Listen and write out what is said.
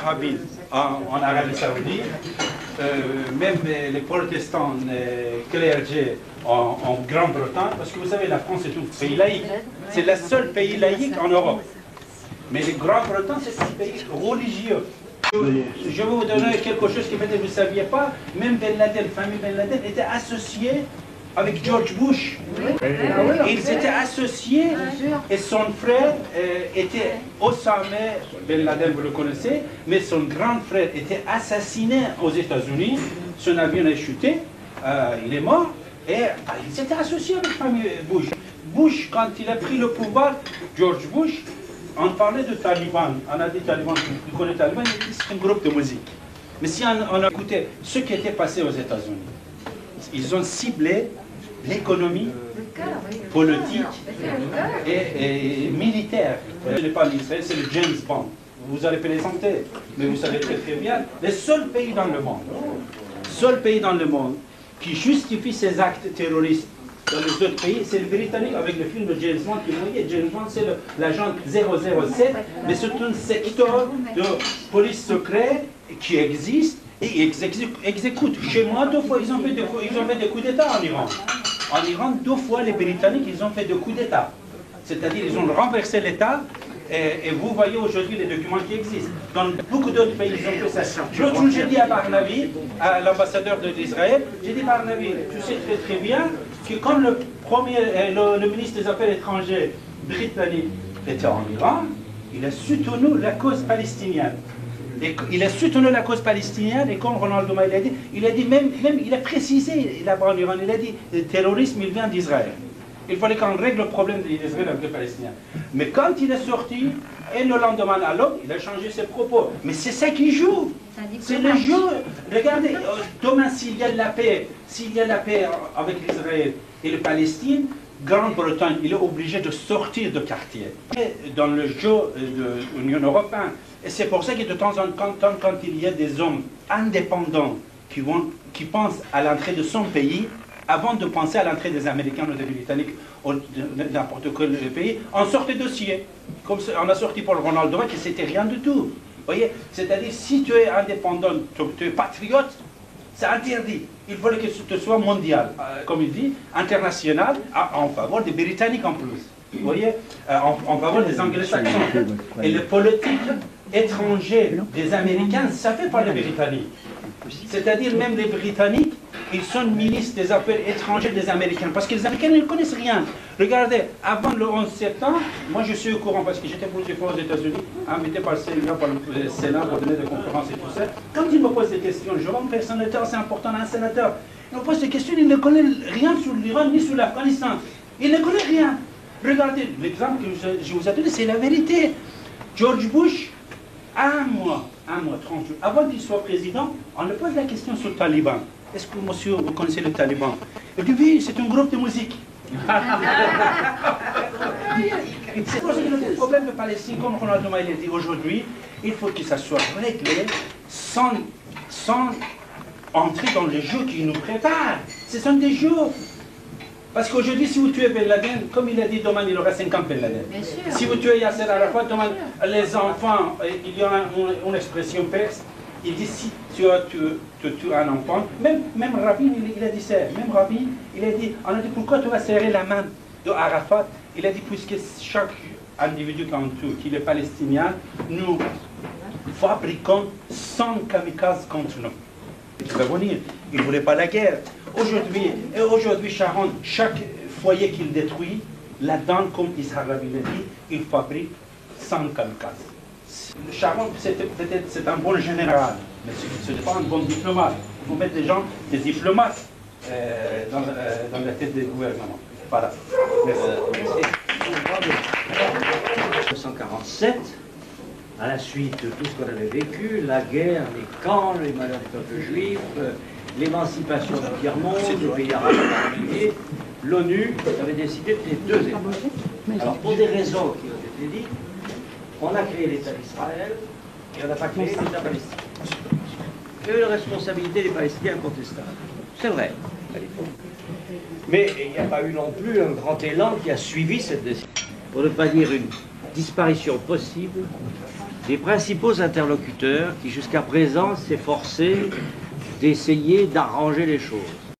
Rabin en Arabie Saoudite, même les protestants clergés en Grande-Bretagne, parce que vous savez, la France est un pays laïque. C'est le seul pays laïque en Europe. Mais le Grande-Bretagne, c'est un pays religieux. Je vais vous donner quelque chose que peut-être vous ne saviez pas. Même Ben Laden, la famille Ben Laden, était associée avec George Bush. Ils étaient associés et son frère était Osama Ben Laden, vous le connaissez, mais son grand frère était assassiné aux États-Unis. Son avion a chuté, il est mort et ils étaient associés avec la famille Bush. Bush, quand il a pris le pouvoir, George Bush, on parlait de Taliban. On a dit Taliban, vous connaissez Taliban, c'est un groupe de musique. Mais si on a écouté ce qui était passé aux États-Unis, ils ont ciblé l'économie, politique et militaire. Ce n'est pas l'Israël, c'est le James Bond. Vous allez plaisanter, mais vous savez très bien, le seul pays dans le monde qui justifie ces actes terroristes dans les autres pays, c'est le Britannique avec le film de James Bond. Vous voyez, James Bond, c'est l'agent 007, mais c'est un secteur de police secrète qui existe et exécute. Chez moi, 2 fois, ils ont fait des coups d'État en Iran. En Iran, 2 fois, les Britanniques, ils ont fait des coups d'État. C'est-à-dire, ils ont renversé l'État. Et vous voyez aujourd'hui les documents qui existent. Dans beaucoup d'autres pays, ils ont fait ça. L'autre jour, j'ai dit à Barnaby, à l'ambassadeur d'Israël, j'ai dit, Barnaby, tu sais très bien que quand le ministre des Affaires étrangères britannique était en Iran, il a soutenu la cause palestinienne. Et il a soutenu la cause palestinienne, et comme Ronald Douma il a dit même il a précisé là-bas en Iran, il a dit, le terrorisme, il vient d'Israël. Il fallait qu'on règle le problème d'Israël avec les Palestiniens. Mais quand il est sorti, et le lendemain à l'aube, il a changé ses propos. Mais c'est ça qui joue. C'est le jeu. Regardez, demain, s'il y a la paix avec l'Israël et la Palestine, Grande-Bretagne, il est obligé de sortir de quartier. Dans le jeu de l'Union européenne. Et c'est pour ça que de temps en temps, quand il y a des hommes indépendants qui pensent à l'entrée de son pays, avant de penser à l'entrée des Américains ou des Britanniques ou de n'importe quel pays, on sort des dossiers. Comme on a sorti pour le Ronald Reagan, que c'était rien du tout. Vous voyez, c'est-à-dire, si tu es indépendant, tu es patriote, c'est interdit. Il faut que tu sois mondial, comme il dit, international, en faveur des Britanniques en plus. Vous voyez, en faveur des Anglo-Saxons. Et le politique étranger des Américains, ça fait par les Britanniques. C'est-à-dire, même les Britanniques, ils sont ministres des Affaires étrangères des Américains, parce que les Américains ne connaissent rien. Regardez, avant le 11 septembre, moi je suis au courant, parce que j'étais plusieurs fois aux États-Unis, invité par le Sénat pour donner des conférences et tout ça. Quand ils me posent des questions, je vois un personnalité assez important, un sénateur, il me pose des questions, il ne connaît rien sur l'Iran ni sur l'Afghanistan. Il ne connaît rien. Regardez, l'exemple que je vous ai donné, c'est la vérité. George Bush, un mois, 30 jours, avant qu'il soit président, on lui pose la question sur le Taliban. Est-ce que monsieur, vous connaissez le Taliban? Il dit oui, c'est un groupe de musique. C'est pour ça que le problème de Palestine, comme Ronald Douma dit aujourd'hui, il faut que ça soit réglé sans entrer dans les jeux qui nous préparent. Ce sont des jeux. Parce qu'aujourd'hui, si vous tuez Ben Laden, comme il a dit, demain il aura 50 Ben Laden. Si vous tuez Yasser Arafat, demain les enfants, il y a une expression perse, il dit si tu tues un enfant, même Rabin, il a dit ça, même Rabin, il a dit, on a dit pourquoi tu vas serrer la main de Arafat? Il a dit puisque chaque individu qu'on tue, qu'il est palestinien, nous fabriquons 100 kamikazes contre nous. Prévenir, il ne voulait pas la guerre. Aujourd'hui, Sharon, chaque foyer qu'il détruit, là-dedans, comme Israël l'a dit, il fabrique 100 kamikazes. Sharon, c'est un bon général, mais ce n'est pas un bon diplomate. Il faut mettre des diplomates dans la tête des gouvernements. Voilà. Merci. 1947, à la suite de tout ce qu'on avait vécu, la guerre, les camps, les malheurs du peuple juif, l'émancipation du tiers-monde, le pays arabe en particulier, l'ONU avait décidé de faire 2 États. Alors, pour des raisons qui ont été dites, on a créé l'État d'Israël et on n'a pas créé l'État palestinien. Il y a eu la responsabilité des Palestiniens incontestable. C'est vrai, à l'époque. Mais il n'y a pas eu non plus un grand élan qui a suivi cette décision. Pour ne pas dire une disparition possible des principaux interlocuteurs qui jusqu'à présent s'efforçaient d'essayer d'arranger les choses.